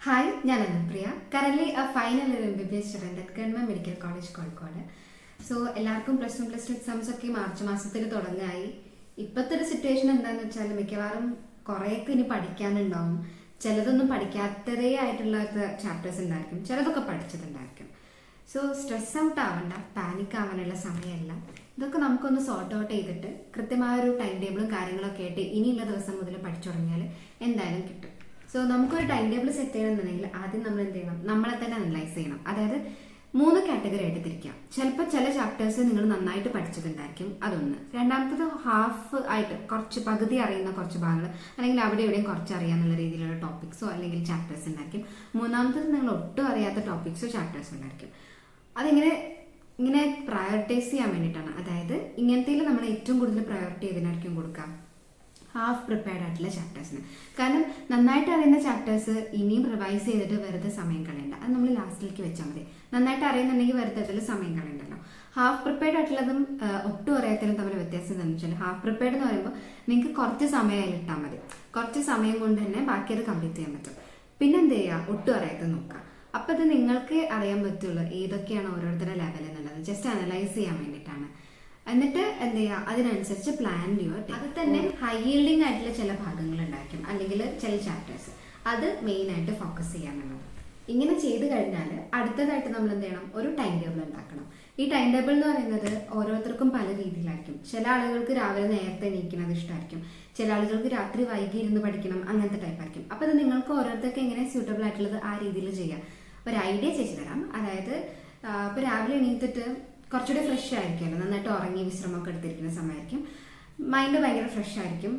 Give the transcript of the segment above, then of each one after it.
Hi, ഞാൻ Anupriya. Current final year MBBS student at government medical college Kozhikode. So എല്ലാവർക്കും plus two exams ഒക്കെ March മാസത്തിൽ തുടങ്ങായി. ഇപ്പോഴത്തെ ഒരു സിറ്റുവേഷൻ എന്താണെന്ന് വെച്ചാൽ മിക്കവാറും കുറേയൊക്കെ ഇനി പഠിക്കാനുണ്ടാവും. ചിലതൊന്നും പഠിക്കാത്തതേ ആയിട്ടുള്ള ചാപ്റ്റേഴ്സ് ഉണ്ടായിരിക്കും, ചിലതൊക്കെ പഠിച്ചതുണ്ടായിരിക്കും. സോ സ്ട്രെസ് ഔട്ട് ആവണ്ട, പാനിക് ആവാനുള്ള സമയമല്ല. ഇതൊക്കെ നമുക്കൊന്ന് സോർട്ട് ഔട്ട് ചെയ്തിട്ട് കൃത്യമായ ഒരു ടൈം ടേബിളും കാര്യങ്ങളൊക്കെ ആയിട്ട് ഇനിയുള്ള ദിവസം മുതൽ പഠിച്ചു തുടങ്ങിയാൽ എന്തായാലും കിട്ടും. സോ നമുക്കൊരു ടൈം ടേബിൾ സെറ്റ് ചെയ്യണമെന്നുണ്ടെങ്കിൽ ആദ്യം നമ്മൾ എന്ത് ചെയ്യണം, നമ്മളെ തന്നെ അനലൈസ് ചെയ്യണം. അതായത് 3 കാറ്റഗറി ആയിട്ട് തിരിക്കാം. ചിലപ്പോൾ ചില ചാപ്റ്റേഴ്സ് നിങ്ങൾ നന്നായിട്ട് പഠിച്ചതുണ്ടായിരിക്കും, അതൊന്ന്. രണ്ടാമത്തത് ഹാഫ് ആയിട്ട് കുറച്ച് പകുതി അറിയുന്ന കുറച്ച് ഭാഗങ്ങൾ, അല്ലെങ്കിൽ അവിടെ എവിടെയും കുറച്ച് അറിയാന്നുള്ള രീതിയിലുള്ള ടോപ്പിക്സോ അല്ലെങ്കിൽ ചാപ്റ്റേഴ്സ് ഉണ്ടായിരിക്കും. മൂന്നാമത്തത് നിങ്ങൾ ഒട്ടും അറിയാത്ത ടോപ്പിക്സോ ചാപ്റ്റേഴ്സോ ഉണ്ടായിരിക്കും. ഇങ്ങനെ പ്രയോറിറ്റൈസ് ചെയ്യാൻ വേണ്ടിയിട്ടാണ്. അതായത് ഇങ്ങനത്തേൽ നമ്മൾ ഏറ്റവും കൂടുതൽ പ്രയോറിറ്റി ചെയ്തതിനായിരിക്കും കൊടുക്കാം ഹാഫ് പ്രിപ്പയർഡ് ആയിട്ടുള്ള ചാപ്റ്റേഴ്സിന്. കാരണം നന്നായിട്ട് അറിയുന്ന ചാപ്റ്റേഴ്സ് ഇനിയും റിവൈസ് ചെയ്തിട്ട് വെറുതെ സമയം കളയണ്ട, അത് നമ്മൾ ലാസ്റ്റിലേക്ക് വെച്ചാൽ മതി. നന്നായിട്ട് അറിയുന്നുണ്ടെങ്കിൽ വെറുതെ അതിൽ സമയം കളയണ്ടല്ലോ. ഹാഫ് പ്രിപ്പയർഡ് ആയിട്ടുള്ളതും ഒട്ടും അറിയാത്തതും തമ്മിൽ വ്യത്യാസം എന്താണെന്ന് വെച്ചാൽ, ഹാഫ് പ്രിപ്പയർഡ് എന്ന് പറയുമ്പോൾ നിങ്ങൾക്ക് കുറച്ച് സമയം അതിലിട്ടാൽ മതി, കുറച്ച് സമയം കൊണ്ട് തന്നെ ബാക്കി അത് കംപ്ലീറ്റ് ചെയ്യാൻ പറ്റും. പിന്നെ എന്ത് ചെയ്യുക, ഒട്ടും അറിയാത്തത് നോക്കുക. അപ്പം ഇത് നിങ്ങൾക്ക് അറിയാൻ പറ്റുള്ളൂ ഏതൊക്കെയാണ് ഓരോരുത്തരുടെ ലെവൽ എന്നുള്ളത്. ജസ്റ്റ് അനലൈസ് ചെയ്യാൻ വേണ്ടിയിട്ടാണ്. എന്നിട്ട് എന്ത് ചെയ്യുക, അതിനനുസരിച്ച് പ്ലാൻ ചെയ്യുക. അത് തന്നെ ഹൈ യീൽഡിങ് ആയിട്ടുള്ള ചില ഭാഗങ്ങൾ ഉണ്ടായിരിക്കും, അല്ലെങ്കിൽ ചില ചാപ്റ്റേഴ്സ്, അത് മെയിൻ ആയിട്ട് ഫോക്കസ് ചെയ്യാനുള്ളത്. ഇങ്ങനെ ചെയ്ത് കഴിഞ്ഞാൽ അടുത്തതായിട്ട് നമ്മൾ എന്ത് ചെയ്യണം, ഒരു ടൈം ടേബിൾ ഉണ്ടാക്കണം. ഈ ടൈം ടേബിൾ എന്ന് പറയുന്നത് ഓരോരുത്തർക്കും പല രീതിയിലായിരിക്കും. ചില ആളുകൾക്ക് രാവിലെ നേരത്തെ എണീക്കുന്നത് ഇഷ്ടമായിരിക്കും, ചില ആളുകൾക്ക് രാത്രി വൈകി ഇരുന്ന് പഠിക്കണം, അങ്ങനത്തെ ടൈപ്പ് ആയിരിക്കും. അപ്പോൾ അത് നിങ്ങൾക്ക് ഓരോരുത്തർക്ക് എങ്ങനെ സ്യൂട്ടബിൾ ആയിട്ടുള്ളത് ആ രീതിയിൽ ചെയ്യാം. ഒരു ഐഡിയ ചെയ്തു തരാം. അതായത് ഇപ്പോൾ രാവിലെ എണീറ്റിട്ട് കുറച്ചുകൂടി ഫ്രഷ് ആയിരിക്കുമല്ലോ, നന്നായിട്ട് ഉറങ്ങി വിശ്രമമൊക്കെ എടുത്തിരിക്കുന്ന സമയമായിരിക്കും, മൈൻഡ് ഭയങ്കര ഫ്രഷ് ആയിരിക്കും,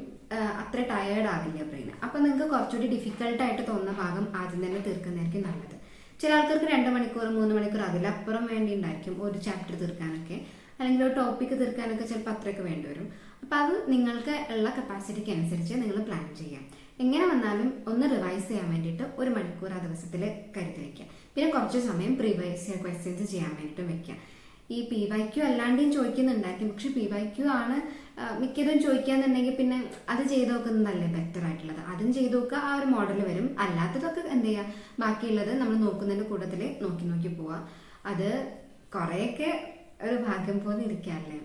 അത്ര ടയേർഡ് ആവില്ല ബ്രെയിൻ. അപ്പം നിങ്ങൾക്ക് കുറച്ചുകൂടി ഡിഫിക്കൽട്ടായിട്ട് തോന്നുന്ന ഭാഗം ആദ്യം തന്നെ തീർക്കുന്നതായിരിക്കും നല്ലത്. ചില ആൾക്കാർക്ക് 2 മണിക്കൂർ 3 മണിക്കൂർ അതിലപ്പുറം വേണ്ടി ഉണ്ടായിരിക്കും ഒരു ചാപ്റ്റർ തീർക്കാനൊക്കെ, അല്ലെങ്കിൽ ഒരു ടോപ്പിക്ക് തീർക്കാനൊക്കെ ചിലപ്പോൾ അത്രയൊക്കെ വേണ്ടി വരും. അപ്പം അത് നിങ്ങൾക്ക് ഉള്ള കപ്പാസിറ്റിക്ക് അനുസരിച്ച് നിങ്ങൾ പ്ലാൻ ചെയ്യാം. എങ്ങനെ വന്നാലും ഒന്ന് റിവൈസ് ചെയ്യാൻ വേണ്ടിയിട്ട് 1 മണിക്കൂർ ആ ദിവസത്തിൽ കരുതി വയ്ക്കുക. പിന്നെ കുറച്ച് സമയം പ്രീവൈസ് ക്വസ്റ്റ്യൻസ് ചെയ്യാൻ വേണ്ടിയിട്ടും വയ്ക്കുക. ഈ PYQ അല്ലാണ്ടും ചോദിക്കുന്നുണ്ടായിരിക്കും, പക്ഷെ PYQ ആണ് മിക്കതും ചോദിക്കാന്നുണ്ടെങ്കിൽ പിന്നെ അത് ചെയ്ത് നോക്കുന്നതല്ലേ ബെറ്റർ ആയിട്ടുള്ളത്. അതും ചെയ്ത് നോക്കുക, ആ ഒരു മോഡൽ വരും. അല്ലാത്തതൊക്കെ എന്ത് ചെയ്യുക, ബാക്കിയുള്ളത് നമ്മൾ നോക്കുന്നതിൻ്റെ കൂട്ടത്തിൽ നോക്കി പോവുക. അത് കുറേയൊക്കെ ഒരു ഭാഗ്യം പോലെ ഇരിക്കാറില്ലേ.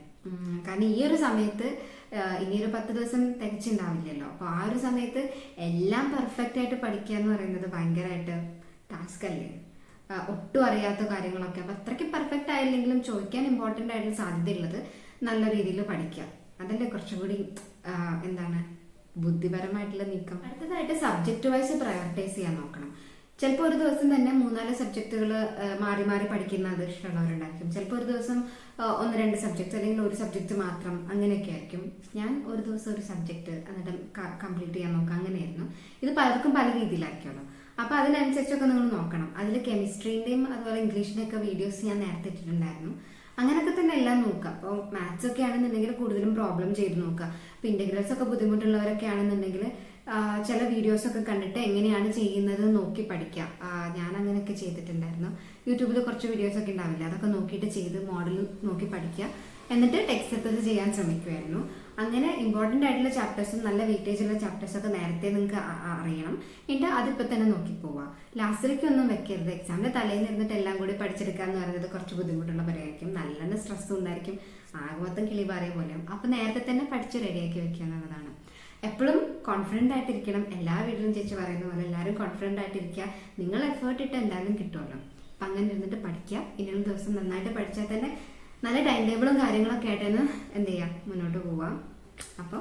കാരണം ഈ ഒരു സമയത്ത് ഇനിയൊരു 10 ദിവസം തികച്ചുണ്ടാവില്ലല്ലോ. അപ്പോൾ ആ ഒരു സമയത്ത് എല്ലാം പെർഫെക്റ്റ് ആയിട്ട് പഠിക്കുക എന്ന് പറയുന്നത് ഭയങ്കരമായിട്ട് ടാസ്ക് അല്ലേ. ഒട്ടും അറിയാത്ത കാര്യങ്ങളൊക്കെ അപ്പം അത്രയ്ക്ക് പെർഫെക്റ്റ് ആയില്ലെങ്കിലും ചോദിക്കാൻ ഇമ്പോർട്ടൻ്റ് ആയിട്ടുള്ള സാധ്യതയുള്ളത് നല്ല രീതിയിൽ പഠിക്കുക. അതല്ലേ കുറച്ചും കൂടി ബുദ്ധിപരമായിട്ടുള്ള നീക്കം. അടുത്തതായിട്ട് സബ്ജക്റ്റ് വൈസ് പ്രയോറിറ്റൈസ് ചെയ്യാൻ നോക്കണം. ചിലപ്പോൾ ഒരു ദിവസം തന്നെ 3-4 സബ്ജക്റ്റുകൾ മാറി മാറി പഠിക്കുന്നത് ഇഷ്ടമുള്ളവരുണ്ടായിരിക്കും. ചിലപ്പോൾ ഒരു ദിവസം 1-2 സബ്ജക്റ്റ് അല്ലെങ്കിൽ ഒരു സബ്ജക്റ്റ് മാത്രം, അങ്ങനെയൊക്കെ ആയിരിക്കും. ഞാൻ ഒരു ദിവസം ഒരു സബ്ജക്റ്റ് എന്നിട്ട് കംപ്ലീറ്റ് ചെയ്യാൻ നോക്കാം, അങ്ങനെയായിരുന്നു. ഇത് പലർക്കും പല രീതിയിലായിരിക്കുമല്ലോ. അപ്പോൾ അതിനനുസരിച്ചൊക്കെ നിങ്ങൾ നോക്കണം. അതിൽ കെമിസ്ട്രീൻ്റെയും അതുപോലെ ഇംഗ്ലീഷിൻ്റെയൊക്കെ വീഡിയോസ് ഞാൻ നേരത്തെ ഇട്ടിട്ടുണ്ടായിരുന്നു. അങ്ങനെയൊക്കെ തന്നെ എല്ലാം നോക്കുക. അപ്പോൾ മാത്സ് ഒക്കെ ആണെന്നുണ്ടെങ്കിൽ കൂടുതലും പ്രോബ്ലം ചെയ്ത് നോക്കുക. അപ്പോൾ ഇൻ്റഗ്രൽസ് ഒക്കെ ബുദ്ധിമുട്ടുള്ളവരൊക്കെ ആണെന്നുണ്ടെങ്കിൽ ചില വീഡിയോസൊക്കെ കണ്ടിട്ട് എങ്ങനെയാണ് ചെയ്യുന്നത് നോക്കി പഠിക്കുക. ഞാൻ അങ്ങനെയൊക്കെ ചെയ്തിട്ടുണ്ടായിരുന്നു. യൂട്യൂബിൽ കുറച്ച് വീഡിയോസൊക്കെ ഉണ്ടാവില്ല, അതൊക്കെ നോക്കിയിട്ട് ചെയ്ത് മോഡൽ നോക്കി പഠിക്കുക. എന്നിട്ട് ടെക്സ്റ്റ് എടുത്തത് ചെയ്യാൻ ശ്രമിക്കുമായിരുന്നു. അങ്ങനെ ഇമ്പോർട്ടൻ്റ് ആയിട്ടുള്ള ചാപ്റ്റേഴ്സും നല്ല വെയിറ്റേജ് ഉള്ള ചാപ്റ്റേഴ്സൊക്കെ നേരത്തെ നിങ്ങൾക്ക് അറിയണം. എന്നിട്ട് അതിപ്പോൾ തന്നെ നോക്കി പോവുക. ലാസ്റ്റിലേക്കൊന്നും വെക്കരുത്. എക്സാമിൻ്റെ തലേന്ന് ഇരുന്നിട്ട് എല്ലാം കൂടി പഠിച്ചെടുക്കുക എന്ന് പറയുന്നത് കുറച്ച് ബുദ്ധിമുട്ടുള്ള പരിപാടിയായിരിക്കും. നല്ല സ്ട്രെസ്സും ഉണ്ടായിരിക്കും, ആകെ മൊത്തം കിളിപാറിയ പോലെയും. അപ്പോൾ നേരത്തെ തന്നെ പഠിച്ച് റെഡിയാക്കി വെക്കുക എന്നുള്ളതാണ്. എപ്പോഴും കോൺഫിഡൻ്റ് ആയിട്ടിരിക്കണം. എല്ലാ വീട്ടിലും ചേച്ചി പറയുന്ന പോലെ എല്ലാവരും കോൺഫിഡൻ്റ് ആയിട്ടിരിക്കുക. നിങ്ങൾ എഫേർട്ട് ഇട്ട് എന്തായാലും കിട്ടുമല്ലോ. അപ്പം അങ്ങനെ ഇരുന്നിട്ട് പഠിക്കുക. ഇനിയുള്ള ദിവസം നന്നായിട്ട് പഠിച്ചാൽ തന്നെ നല്ല ടൈം ടേബിളും കാര്യങ്ങളൊക്കെ ആയിട്ട് തന്നെ എന്ത് ചെയ്യുക, മുന്നോട്ട് പോവാം. അപ്പോൾ